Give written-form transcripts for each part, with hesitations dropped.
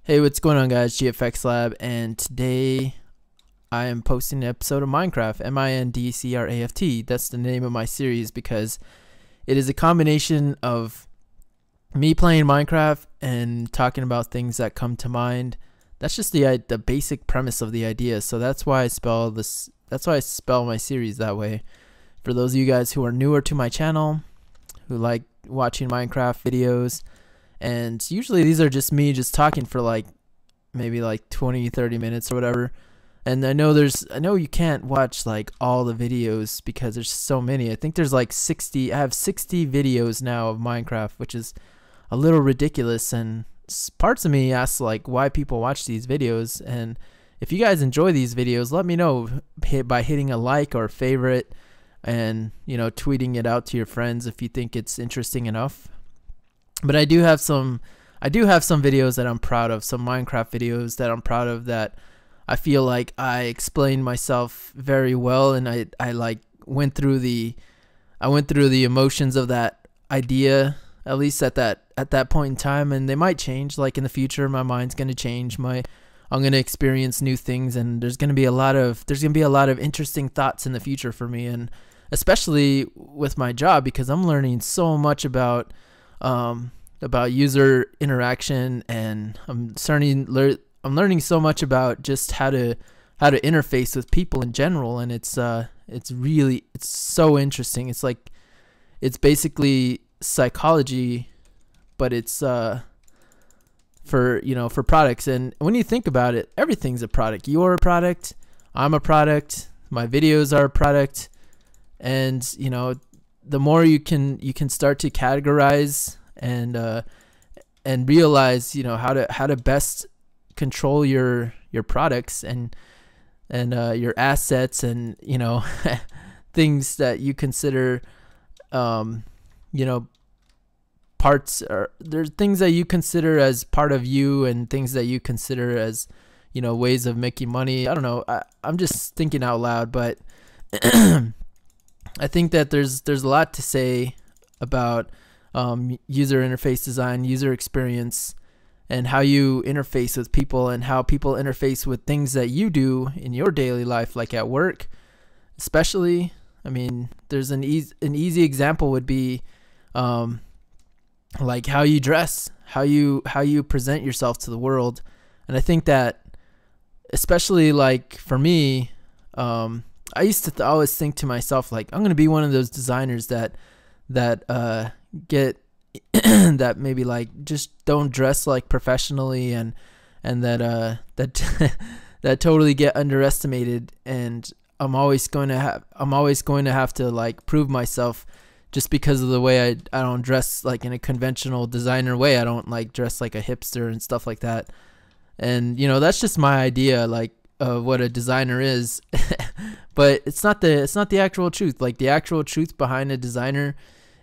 Hey, what's going on, guys? GFXLab, and today I am posting an episode of Minecraft, Mindcraft. That's the name of my series because it is a combination of me playing Minecraft and talking about things that come to mind. That's just the basic premise of the idea. So that's why I spell this. That's why I spell my series that way. For those of you guys who are newer to my channel, who like watching Minecraft videos. And usually these are just me just talking for maybe 20-30 minutes or whatever. And I know you can't watch like all the videos because there's so many. I think there's like 60. I have 60 videos now of Minecraft, which is a little ridiculous. And parts of me ask like why people watch these videos. And if you guys enjoy these videos, let me know by hitting a like or a favorite, and tweeting it out to your friends if you think it's interesting enough. But I do have some videos that I'm proud of, some Minecraft videos that I'm proud of, that I feel like I explained myself very well, and I went through the emotions of that idea, at least at that point in time. And they might change, like in the future. My mind's going to change. I'm going to experience new things, and there's going to be a lot of interesting thoughts in the future for me, and especially with my job, because I'm learning so much about user interaction, and I'm learning so much about just how to interface with people in general. And it's so interesting. It's basically psychology, but it's for products. And when you think about it, everything's a product. You're a product, I'm a product, my videos are a product. And the more you can start to categorize and realize how to best control your products and your assets, and things that you consider parts, or there's things that you consider as part of you, and things that you consider as ways of making money. I don't know, I'm just thinking out loud, but I think that there's a lot to say about user interface design, user experience, and how you interface with people, and how people interface with things that you do in your daily life, like at work especially. I mean, there's an easy example would be like how you dress, how you present yourself to the world. And I think that, especially like for me, I used to always think to myself, like, I'm going to be one of those designers that get that maybe like just don't dress like professionally, and that that totally get underestimated. And I'm always going to have to like prove myself, just because of the way I don't dress like in a conventional designer way. I don't like dress like a hipster and stuff like that. And that's just my idea, like, of what a designer is. But it's not the actual truth. Like, the actual truth behind a designer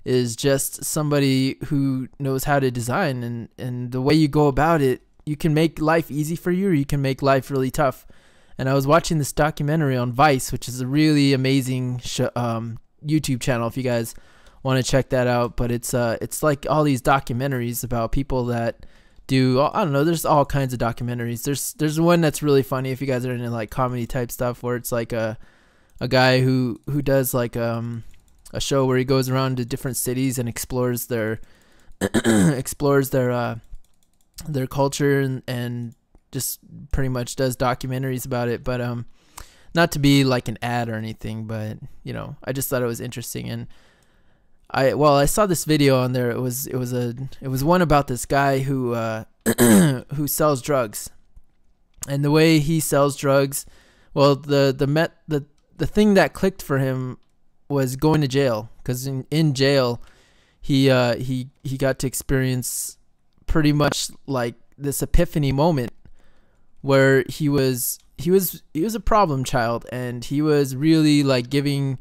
is just somebody who knows how to design, and the way you go about it, you can make life easy for you, or you can make life really tough. And I was watching this documentary on Vice, which is a really amazing YouTube channel if you guys want to check that out. But it's like all these documentaries about people that do, I don't know, there's all kinds of documentaries. There's one that's really funny if you guys are into like comedy type stuff, where it's like a guy who does like a show where he goes around to different cities and explores their their culture, and just pretty much does documentaries about it. But not to be like an ad or anything, but I just thought it was interesting. And I saw this video on there. It was one about this guy who who sells drugs, and the way he sells drugs, well, the thing that clicked for him was going to jail, because in jail he got to experience pretty much like this epiphany moment, where he was a problem child, and he was really like giving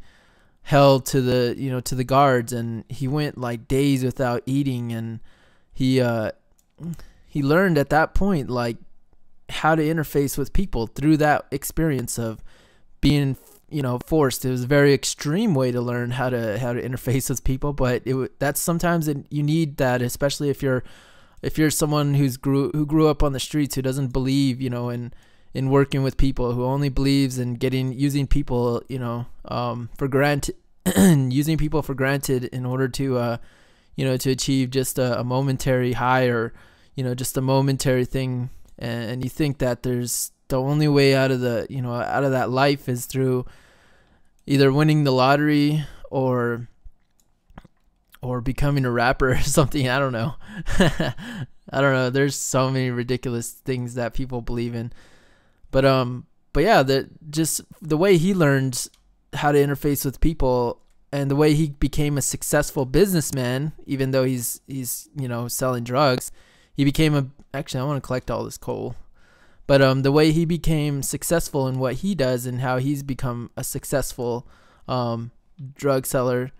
hell to the guards, and he went like days without eating, and he learned at that point like how to interface with people through that experience of being forced. It was a very extreme way to learn how to interface with people, but that's sometimes you need that, especially if you're if you're someone who grew up on the streets, who doesn't believe, in working with people, who only believes in using people, for granted, using people for granted in order to, to achieve just a momentary high, or, just a momentary thing. And you think that there's the only way out of that life is through either winning the lottery or becoming a rapper or something. I don't know. I don't know. There's so many ridiculous things that people believe in. But yeah, just the way he learned how to interface with people, and the way he became a successful businessman, even though he's selling drugs, he became actually, I want to collect all this coal. But the way he became successful in what he does, and how he's become a successful drug seller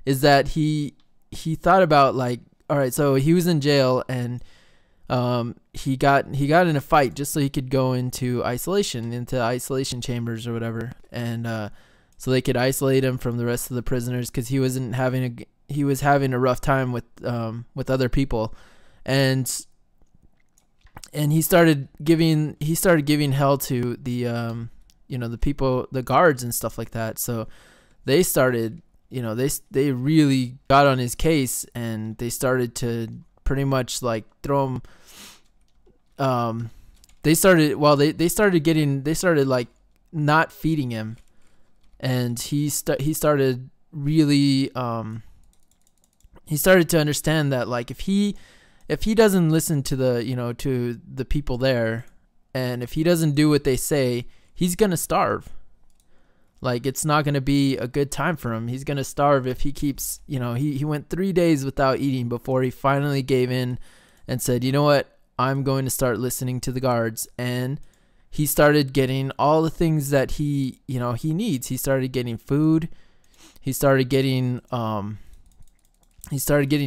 is that he thought about, like, all right, so he was in jail, and he got in a fight just so he could go into isolation chambers or whatever, and so they could isolate him from the rest of the prisoners, because he was having a rough time with other people, and he started giving hell to the the people, the guards and stuff like that. So they started, they really got on his case, and they started to pretty much like throw him. They started like not feeding him, and he started really he started to understand that, like, if he doesn't listen to to the people there, and if he doesn't do what they say, he's gonna starve. Like, it's not going to be a good time for him. He's going to starve if he keeps, he went 3 days without eating before he finally gave in and said, you know what, I'm going to start listening to the guards. And he started getting all the things that he needs. He started getting food. He started getting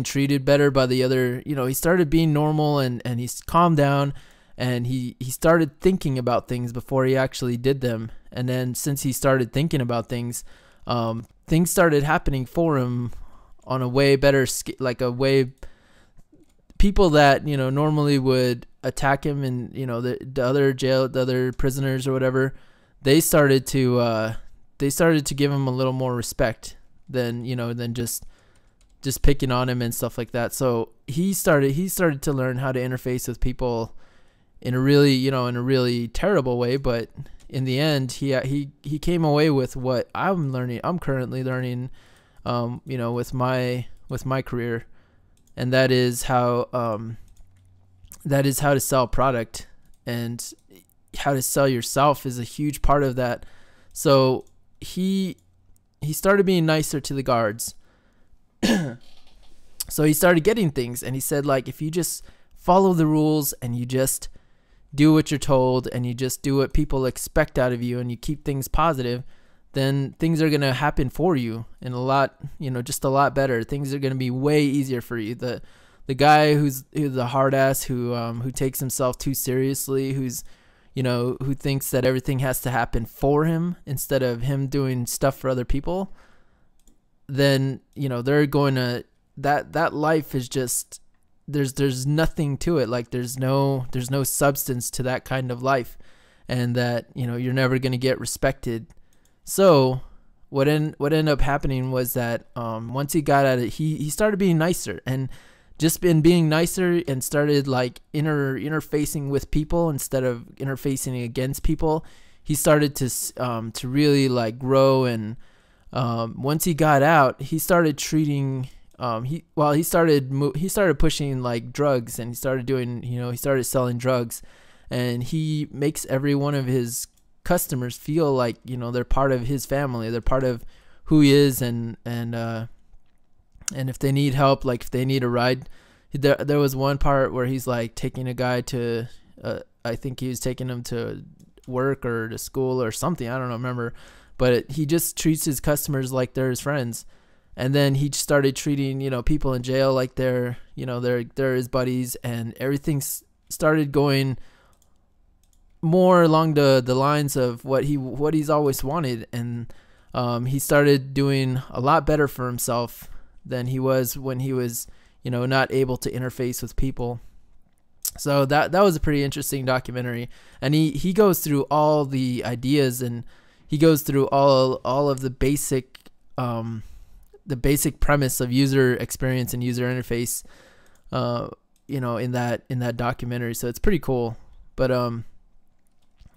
treated better by the other, he started being normal, and he's calmed down. And he started thinking about things before he actually did them. And then since he started thinking about things, things started happening for him on a way better, people that, normally would attack him, and, the other prisoners or whatever, they started to give him a little more respect than just picking on him and stuff like that. So he started to learn how to interface with people in a really terrible way, but in the end, he came away with what I'm currently learning, with my career, and that is how to sell product, and how to sell yourself is a huge part of that. So he started being nicer to the guards. So he started getting things, and he said, like, if you just follow the rules, and you just do what you're told, and you just do what people expect out of you, and you keep things positive, then things are going to happen for you in just a lot better. Things are going to be way easier for you. The guy who's the hard ass, who takes himself too seriously, who thinks that everything has to happen for him instead of him doing stuff for other people, then, they're going to, that life is just, there's nothing to it. Like, there's no substance to that kind of life, and that, you're never going to get respected. So what ended up happening was that, once he got at it, he started being nicer, and just been being nicer, and started like interfacing with people instead of interfacing against people. He started to really like grow, and once he got out, he started treating he started pushing like drugs, and he started doing, he started selling drugs, and he makes every one of his customers feel like, they're part of his family, they're part of who he is, and if they need help, like if they need a ride, there was one part where he's like taking a guy to I think he was taking him to work or to school or something, I don't remember, but he just treats his customers like they're his friends. And then he started treating, people in jail like they're his buddies, and everything started going more along the lines of what he's always wanted. And he started doing a lot better for himself than he was when he was, not able to interface with people. So that was a pretty interesting documentary, and he goes through all the ideas, and he goes through all of the basic premise of user experience and user interface, in that documentary. So it's pretty cool. But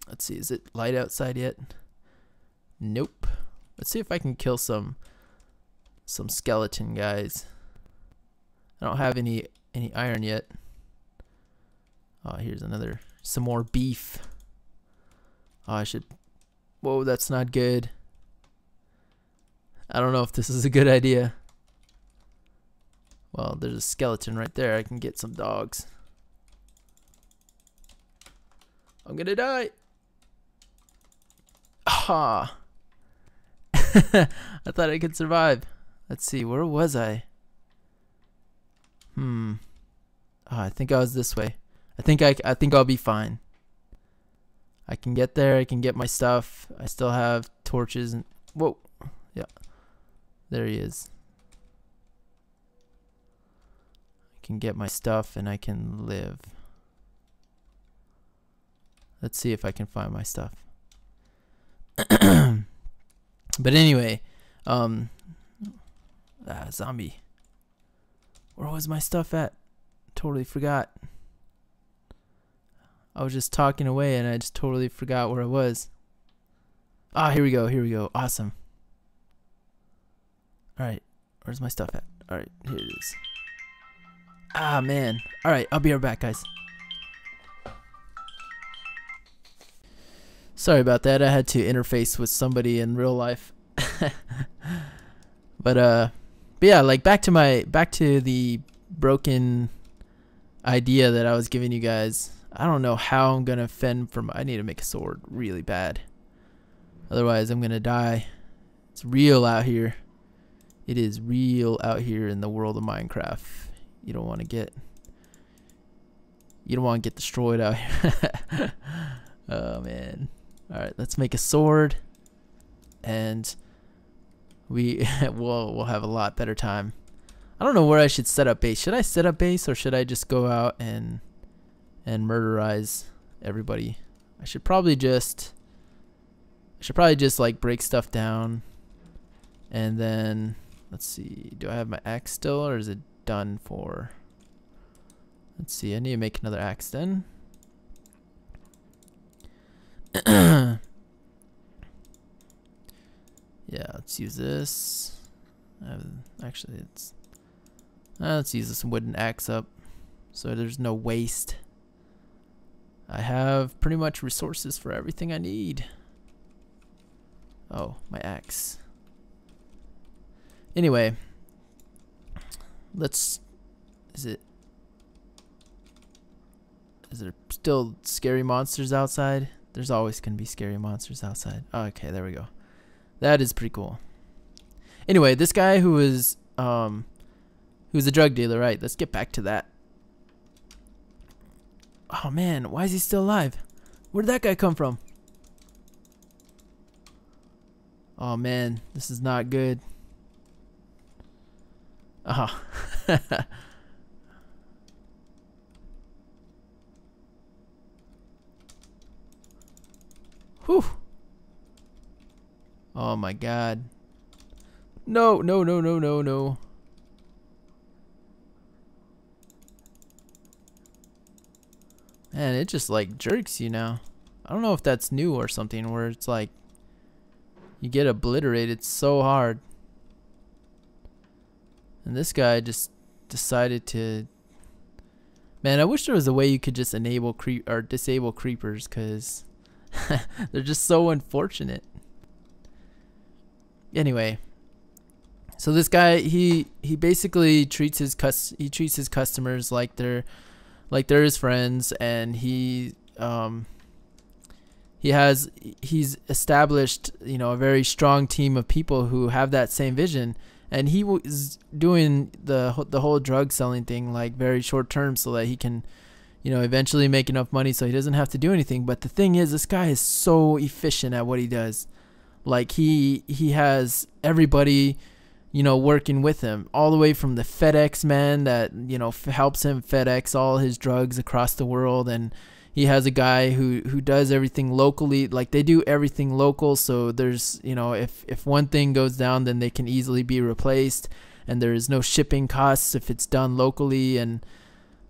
let's see, is it light outside yet? Nope. Let's see if I can kill some skeleton guys. I don't have any iron yet. Oh, here's some more beef. Oh, I should. Whoa, that's not good. I don't know if this is a good idea. Well, there's a skeleton right there. I can get some dogs. I'm gonna die. Ah. I thought I could survive. Let's see, where was I? Oh, I think I was this way. I think I'll be fine. I can get there. I can get my stuff. I still have torches and whoa, yeah, there he is. I can get my stuff and I can live. Let's see if I can find my stuff. But anyway, zombie. Where was my stuff at? Totally forgot. I was just talking away and I just totally forgot where I was. Ah, here we go. Awesome. Alright, where's my stuff at? Alright, here it is. Ah, man. Alright, I'll be right back, guys. Sorry about that. I had to interface with somebody in real life. But yeah, like back to the broken idea that I was giving you guys. I don't know how I'm gonna fend from. I need to make a sword really bad, otherwise I'm gonna die. It's real out here. It is real out here in the world of Minecraft. You don't want to get destroyed out here. Oh man. All right, let's make a sword, and we'll have a lot better time. I don't know where I should set up base. Should I set up base or should I just go out and murderize everybody? I should probably just like break stuff down, and then let's see. Do I have my axe still, or is it done for? Let's see. I need to make another axe then. Yeah, let's use this. Actually, let's use this wooden axe up so there's no waste. I have pretty much resources for everything I need. Oh, my axe. Anyway, is there still scary monsters outside? There's always gonna be scary monsters outside. Oh, okay, there we go. That is pretty cool. Anyway, this guy who was a drug dealer, right? Let's get back to that. Oh man, why is he still alive? Where did that guy come from? Oh man, this is not good. Oh. Whew. Oh my god. No. Man, it just like jerks you now. I don't know if that's new or something, where it's like you get obliterated so hard. And this guy just decided to. Man, I wish there was a way you could just enable disable creepers, because they're just so unfortunate. Anyway, so this guy, he basically treats his customers like they're his friends, and he's established, a very strong team of people who have that same vision. And he was doing the whole drug selling thing like very short term, so that he can, eventually make enough money so he doesn't have to do anything. But the thing is, this guy is so efficient at what he does. Like he has everybody working with him, all the way from the FedEx man that helps him FedEx all his drugs across the world. And he has a guy who does everything locally. Like, they do everything local, so there's if one thing goes down, then they can easily be replaced, and there is no shipping costs if it's done locally. And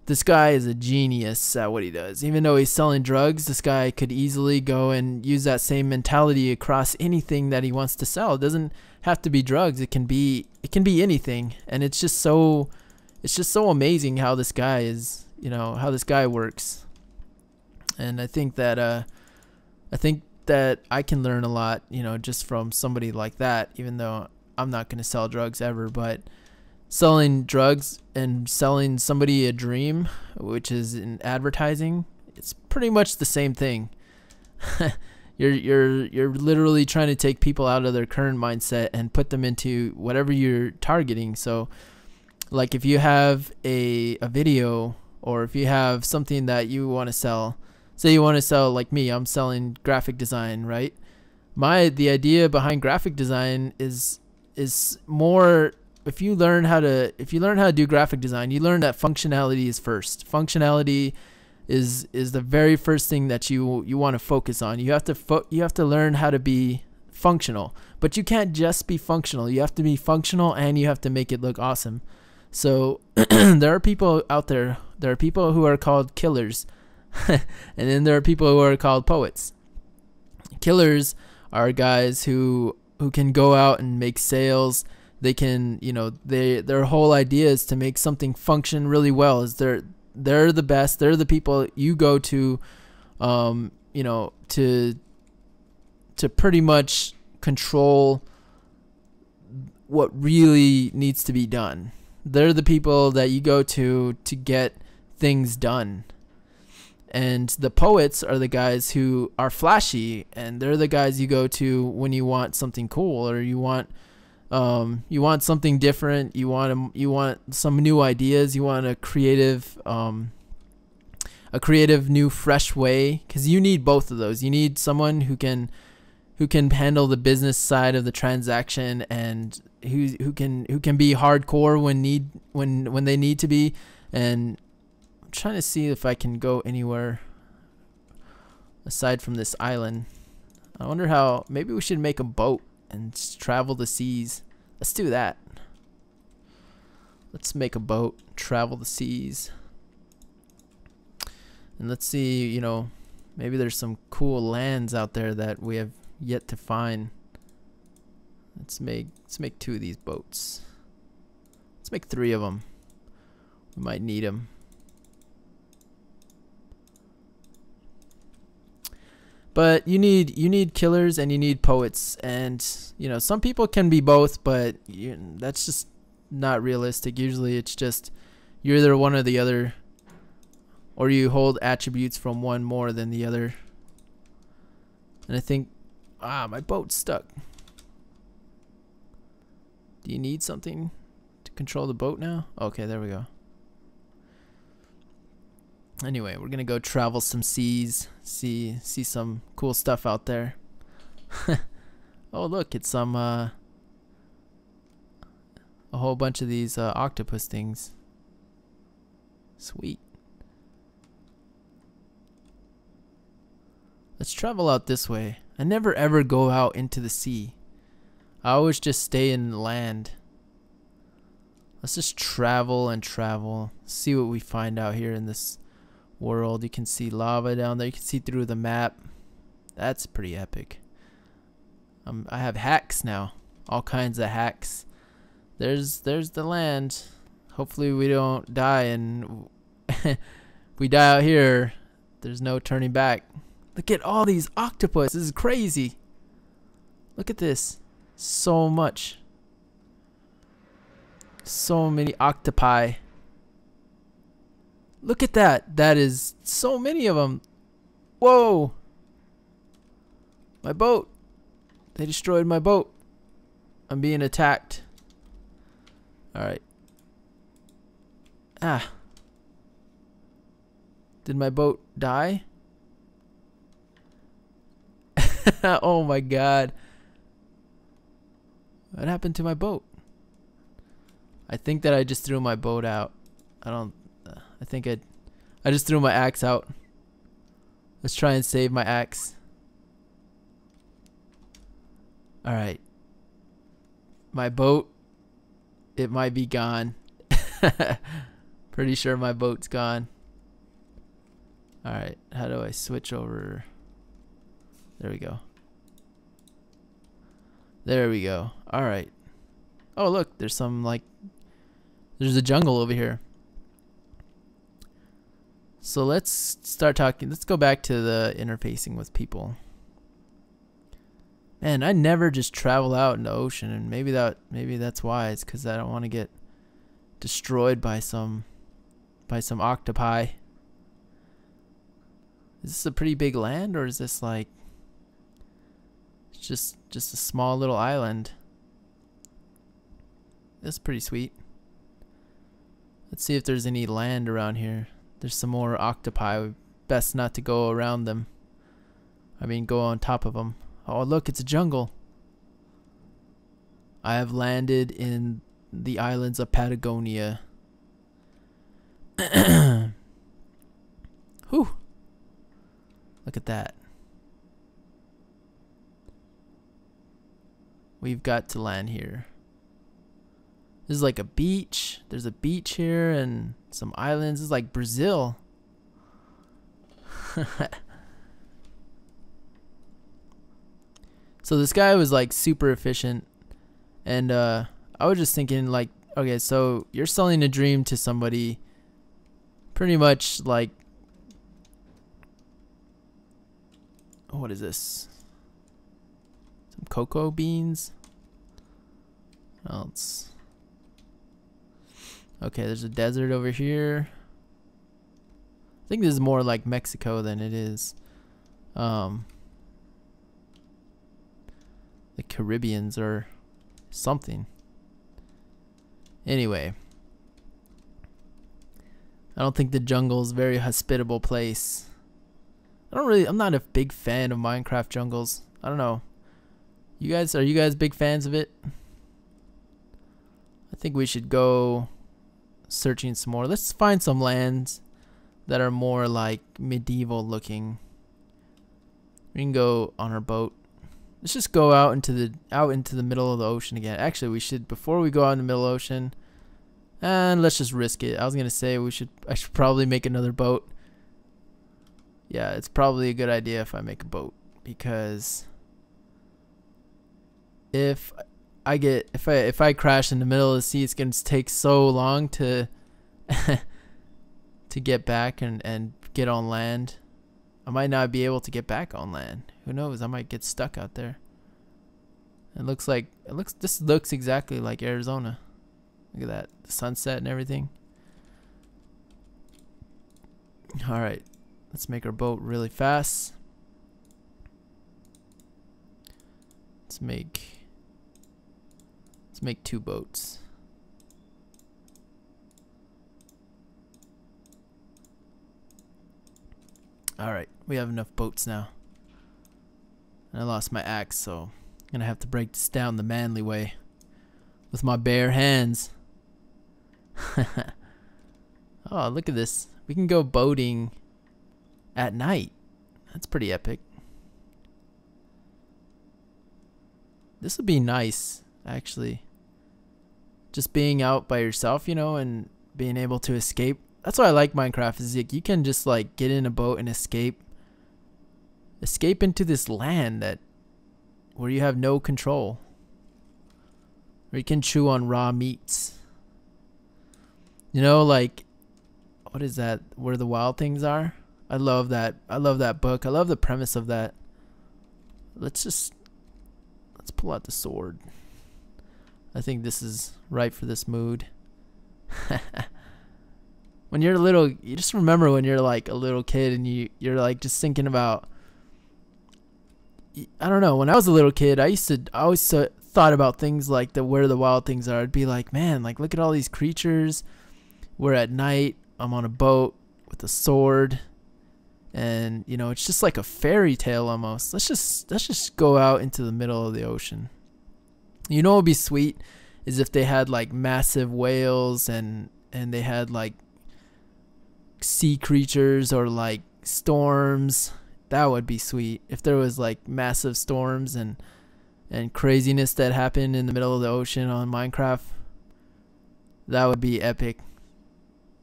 this guy is a genius at what he does. Even though he's selling drugs, this guy could easily go and use that same mentality across anything that he wants to sell. It doesn't have to be drugs. It can be anything. And it's just so amazing how this guy is, how this guy works. And I think that I can learn a lot, just from somebody like that, even though I'm not going to sell drugs ever. But selling drugs and selling somebody a dream, which is in advertising, it's pretty much the same thing. You're literally trying to take people out of their current mindset and put them into whatever you're targeting. So like, if you have a video, or if you have something that you want to sell, say you want to sell, like me, I'm selling graphic design, right? The idea behind graphic design is more, if you learn how to do graphic design, you learn that functionality is first. Functionality is the very first thing that you want to focus on. You have to learn how to be functional, but you can't just be functional. You have to be functional, and you have to make it look awesome. So there are people out there. There are people who are called killers, and then there are people who are called poets. Killers are guys who can go out and make sales. They can, their whole idea is to make something function really well. Is they're the best. They're the people you go to, to pretty much control what really needs to be done. They're the people that you go to get things done. And the poets are the guys who are flashy, and they're the guys you go to when you want something cool, or you want something different. You want some new ideas. You want a creative new, fresh way, because you need both of those. You need someone who can handle the business side of the transaction, and who can be hardcore when they need to be. And I'm trying to see if I can go anywhere aside from this island. I wonder how. Maybe we should make a boat and travel the seas. Let's do that. Let's make a boat, travel the seas, and let's see, maybe there's some cool lands out there that we have yet to find. Let's make 2 of these boats. Let's make 3 of them. We might need them. But you need killers and you need poets, and some people can be both, but that's just not realistic. Usually it's just you're either one or the other, or you hold attributes from one more than the other. And I think, my boat's stuck. Do you need something to control the boat now? Okay, there we go. Anyway, we're gonna go travel some seas, see some cool stuff out there. Oh, look, it's some a whole bunch of these octopus things. Sweet. Let's travel out this way. I never ever go out into the sea. I always just stay in land. Let's just travel and travel. See what we find out here in this world. You can see lava down there. You can see through the map. That's pretty epic. I have hacks now. All kinds of hacks. There's the land. Hopefully we don't die, and if we die out here, there's no turning back. Look at all these octopus. This is crazy. Look at this. So much. So many octopi. Look at that. That is so many of them. Whoa. My boat. They destroyed my boat. I'm being attacked. Alright. Did my boat die? Oh my god. What happened to my boat? I think that I just threw my boat out. I think I just threw my axe out. Let's try and save my axe. Alright. My boat, it might be gone. Pretty sure my boat's gone. Alright, how do I switch over? There we go. There we go. Alright. Oh look, there's some there's a jungle over here. So let's start talking. Let's go back to the interfacing with people. Man, I never just travel out in the ocean, and maybe that's why. It's because I don't want to get destroyed by some octopi. Is this a pretty big land, or is this like just a small little island? That's pretty sweet. Let's see if there's any land around here. There's some more octopi. Best not to go around them. I mean, go on top of them. Oh, look, it's a jungle. I have landed in the islands of Patagonia. Whew. Look at that. We've got to land here. This is like a beach. There's a beach here and some islands. This is like Brazil. So this guy was like super efficient, and I was just thinking like, okay, so you're selling a dream to somebody pretty much like, what is this? Some cocoa beans? What else? Okay, there's a desert over here. I think this is more like Mexico than it is the Caribbeans or something. Anyway, I don't think the jungle is a very hospitable place. I'm not a big fan of Minecraft jungles. I don't know. Are you guys big fans of it? I think we should go searching some more. Let's find some lands that are more like medieval looking. We can go on our boat. Let's just go out into the middle of the ocean again. Actually, we should, before we go out in the middle of the ocean, and let's just risk it. I was gonna say I should probably make another boat. Yeah, it's probably a good idea if I make a boat, because if I crash in the middle of the sea, it's gonna take so long to to get back and get on land. I might not be able to get back on land. Who knows? I might get stuck out there. This looks exactly like Arizona. Look at that, the sunset and everything. All right, let's make our boat really fast. Let's make 2 boats. Alright, we have enough boats now. And I lost my axe, so I'm gonna have to break this down the manly way with my bare hands. Oh, look at this. We can go boating at night. That's pretty epic. This would be nice, actually. Just being out by yourself, you know, and being able to escape. That's why I like Minecraft, is like you can just like get in a boat and escape into this land where you have no control. Where you can chew on raw meats. You know, like, what is that? Where the Wild Things Are? I love that. I love that book. I love the premise of that. Let's pull out the sword. I think this is right for this mood. When you're little, you just remember when you're like a little kid and you're like just thinking about, I don't know, when I was a little kid, I always thought about things like where the wild things are. I'd be like, man, like look at all these creatures. We're at night, I'm on a boat with a sword, and you know, it's just like a fairy tale almost. Let's just go out into the middle of the ocean. You know, it'd be sweet is if they had like massive whales and they had like sea creatures or like storms. That would be sweet if there was like massive storms and craziness that happened in the middle of the ocean on Minecraft. That would be epic.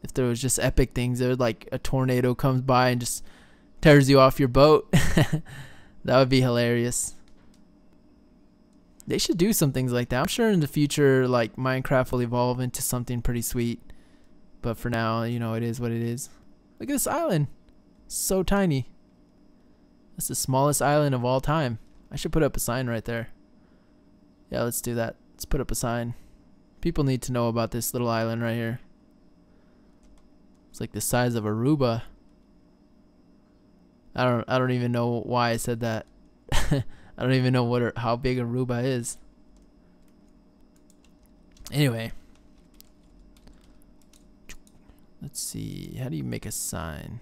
If there was just epic things, there like a tornado comes by and just tears you off your boat. That would be hilarious. They should do some things like that. I'm sure in the future, like, Minecraft will evolve into something pretty sweet. But for now, you know, it is what it is. Look at this island. So tiny. That's the smallest island of all time. I should put up a sign right there. Yeah, let's do that. Let's put up a sign. People need to know about this little island right here. It's like the size of Aruba. I don't even know why I said that. I don't even know how big Aruba is. Anyway, let's see. How do you make a sign?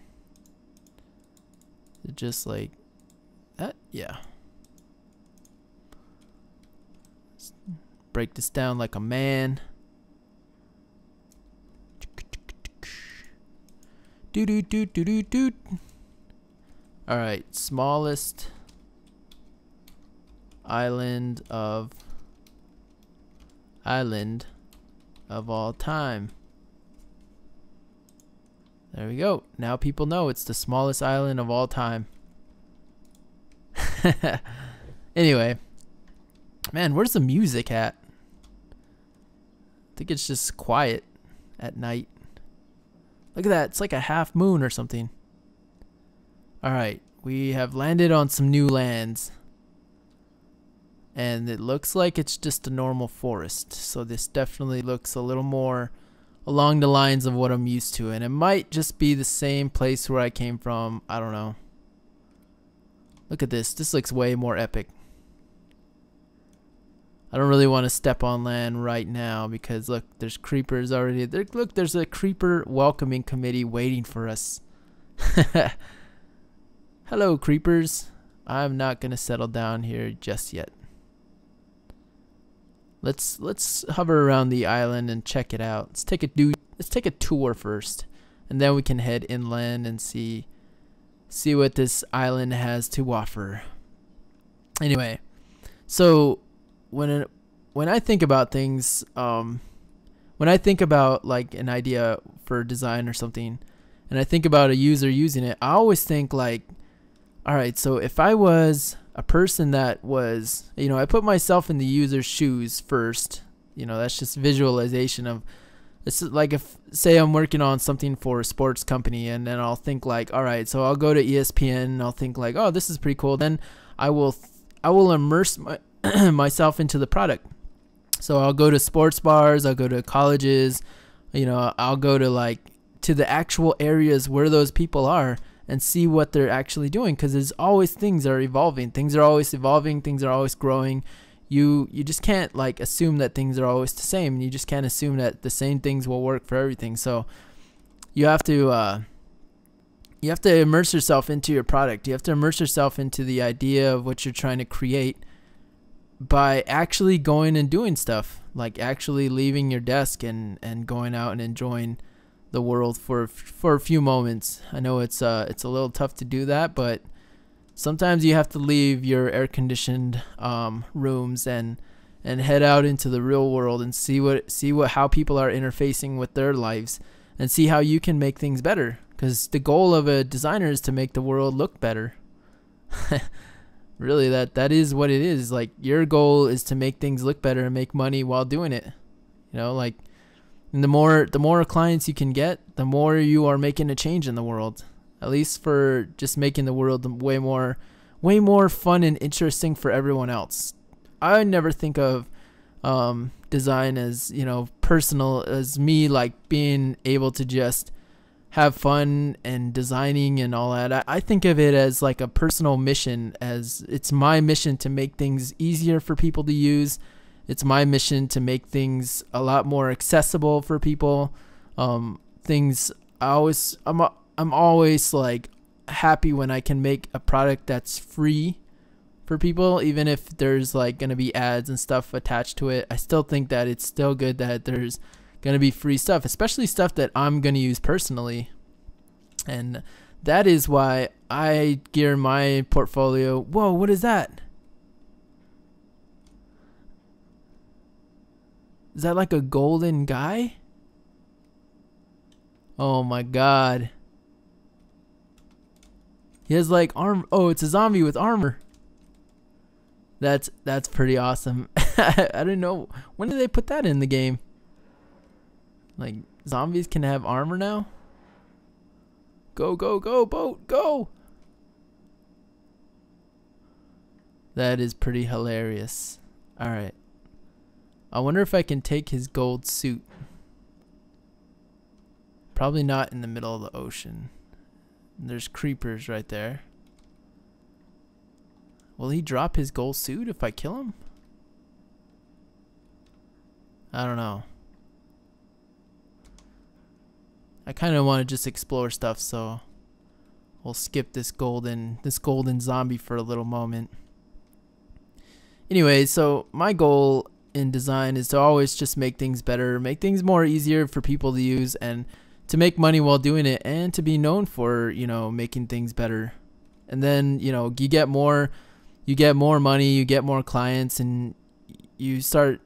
Is it just like that? Yeah. Let's break this down like a man. Do do do do do do. All right, smallest island of all time. There we go. Now people know it's the smallest island of all time. Anyway, man, where's the music at? I think it's just quiet at night. Look at that. It's like a half moon or something. All right, we have landed on some new lands. And it looks like it's just a normal forest. So this definitely looks a little more along the lines of what I'm used to. And it might just be the same place where I came from. I don't know. Look at this. This looks way more epic. I don't really want to step on land right now because look, there's creepers already. Look, there's a creeper welcoming committee waiting for us. Hello, creepers. I'm not going to settle down here just yet. Let's hover around the island and check it out. Let's take a tour first, and then we can head inland and see what this island has to offer. Anyway, so when I think about things, when I think about like an idea for design or something, and I think about a user using it, I always think like, all right, so if I was a person that was, you know, I put myself in the user's shoes first. You know, that's just visualization of, it's like if, say I'm working on something for a sports company, and then I'll think like, all right, so I'll go to ESPN and I'll think like, oh, this is pretty cool. Then I will immerse myself into the product. So I'll go to sports bars, I'll go to colleges, you know, I'll go to like to the actual areas where those people are and see what they're actually doing, because there's always things are evolving. Things are always evolving, things are always growing. You just can't like assume that things are always the same. You just can't assume that the same things will work for everything. So you have to immerse yourself into your product. You have to immerse yourself into the idea of what you're trying to create by actually going and doing stuff, like actually leaving your desk and going out and enjoying the world for a few moments. I know it's a little tough to do that, but sometimes you have to leave your air-conditioned rooms and head out into the real world and see how people are interfacing with their lives, and see how you can make things better, because the goal of a designer is to make the world look better. Really, that is what it is. Like, your goal is to make things look better and make money while doing it. You know, like, and the more clients you can get, the more you are making a change in the world. At least for just making the world way more fun and interesting for everyone else. I never think of design as, you know, personal, as me like being able to just have fun and designing and all that. I think of it as like a personal mission, as it's my mission to make things easier for people to use. It's my mission to make things a lot more accessible for people. I'm always like happy when I can make a product that's free for people, even if there's like gonna be ads and stuff attached to it. I still think that it's still good that there's gonna be free stuff, especially stuff that I'm gonna use personally. And that is why I gear my portfolio. Whoa, what is that? Is that like a golden guy? Oh my god. He has like arm. Oh, it's a zombie with armor. That's pretty awesome. I didn't know. When did they put that in the game? Like, zombies can have armor now? Go, go, go, boat, go! That is pretty hilarious. Alright. I wonder if I can take his gold suit. Probably not in the middle of the ocean. There's creepers right there. Will he drop his gold suit if I kill him? I don't know. I kind of want to just explore stuff, so we'll skip this golden zombie for a little moment. Anyway, so my goal in design is to always just make things better, make things more easier for people to use, and to make money while doing it, and to be known for, you know, making things better. And then, you know, you get more money, you get more clients, and you start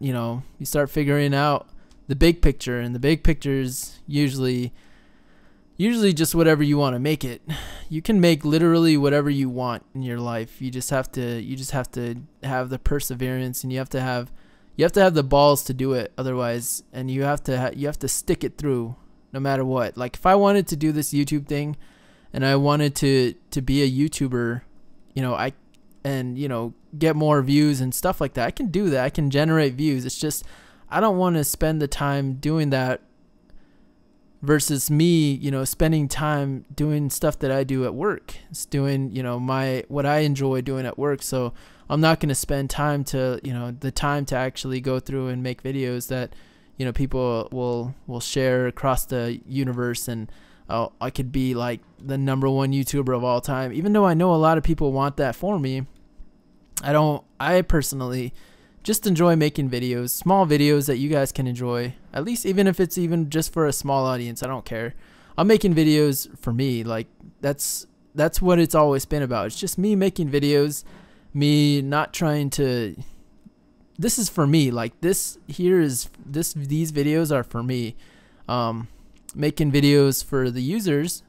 figuring out the big picture. And the big picture is usually just whatever you want to make it. You can make literally whatever you want in your life. You just have to have the perseverance, and you have to have the balls to do it. Otherwise, and you have to stick it through no matter what. Like, if I wanted to do this YouTube thing and I wanted to be a YouTuber, you know, and you know, get more views and stuff like that, I can do that. I can generate views. It's just I don't want to spend the time doing that versus me, you know, spending time doing stuff that I do at work. It's doing, you know, what I enjoy doing at work. So I'm not going to spend time to, you know, the time to actually go through and make videos that, you know, people will share across the universe, and I could be like the #1 YouTuber of all time. Even though I know a lot of people want that for me, I personally just enjoy making videos, small videos that you guys can enjoy. At least, even if it's even just for a small audience, I don't care. I'm making videos for me. Like, that's what it's always been about. It's just me making videos, me not trying to. This is for me. Like, these videos are for me. Making videos for the users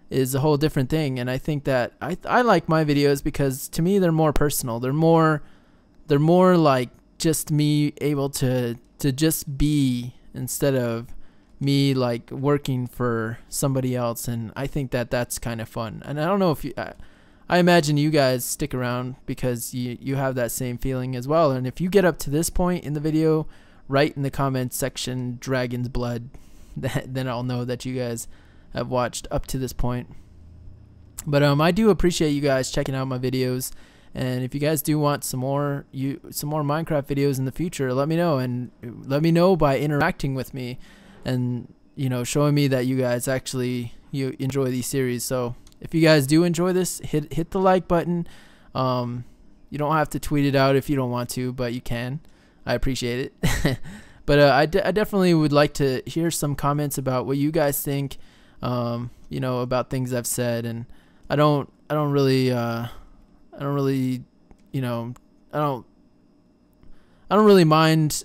is a whole different thing, and I think that I like my videos because to me they're more personal. They're more like just me able to just be, instead of me like working for somebody else. And I think that that's kind of fun. And I don't know if I imagine you guys stick around because you have that same feeling as well. And if you get up to this point in the video, write in the comments section "Dragon's Blood," then I'll know that you guys have watched up to this point. But I do appreciate you guys checking out my videos. And if you guys do want some more Minecraft videos in the future, let me know, and let me know by interacting with me, and you know, showing me that you guys actually enjoy these series. So if you guys do enjoy this, hit the like button. You don't have to tweet it out if you don't want to, but you can. I appreciate it. But I definitely would like to hear some comments about what you guys think, you know, about things I've said. And I don't really, you know, I don't really mind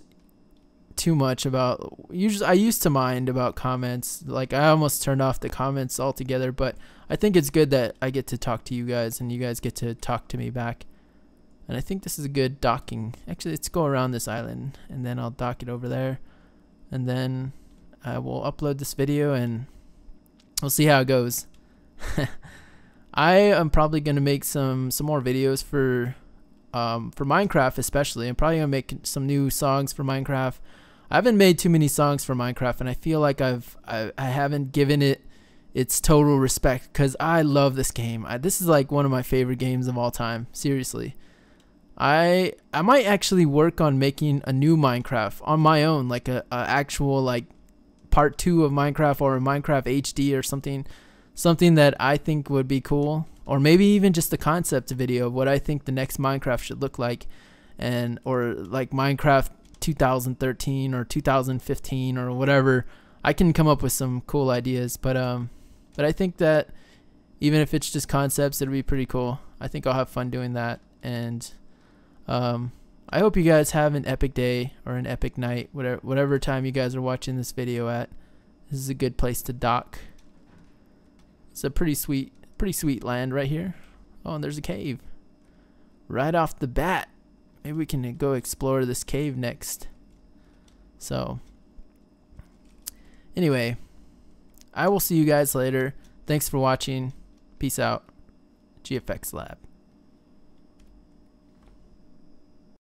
too much about. Usually, I used to mind about comments. Like, I almost turned off the comments altogether. But I think it's good that I get to talk to you guys, and you guys get to talk to me back. And I think this is a good docking. Actually, let's go around this island, and then I'll dock it over there, and then I will upload this video, and we'll see how it goes. I am probably gonna make some more videos for Minecraft, especially. I'm probably gonna make some new songs for Minecraft. I haven't made too many songs for Minecraft, and I feel like I haven't given it its total respect, because I love this game. This is like one of my favorite games of all time. Seriously. I might actually work on making a new Minecraft on my own, like a actual like part 2 of Minecraft, or a Minecraft HD or something that I think would be cool. or maybe even just a concept video of what I think the next Minecraft should look like, and or like Minecraft 2013 or 2015 or whatever. I can come up with some cool ideas, but I think that even if it's just concepts, it'll be pretty cool. I think I'll have fun doing that, and I hope you guys have an epic day or an epic night, whatever time you guys are watching this video at. This is a good place to dock. It's a pretty sweet land right here. Oh, and there's a cave right off the bat. Maybe we can go explore this cave next. So anyway, I will see you guys later. Thanks for watching. Peace out. GFXLab.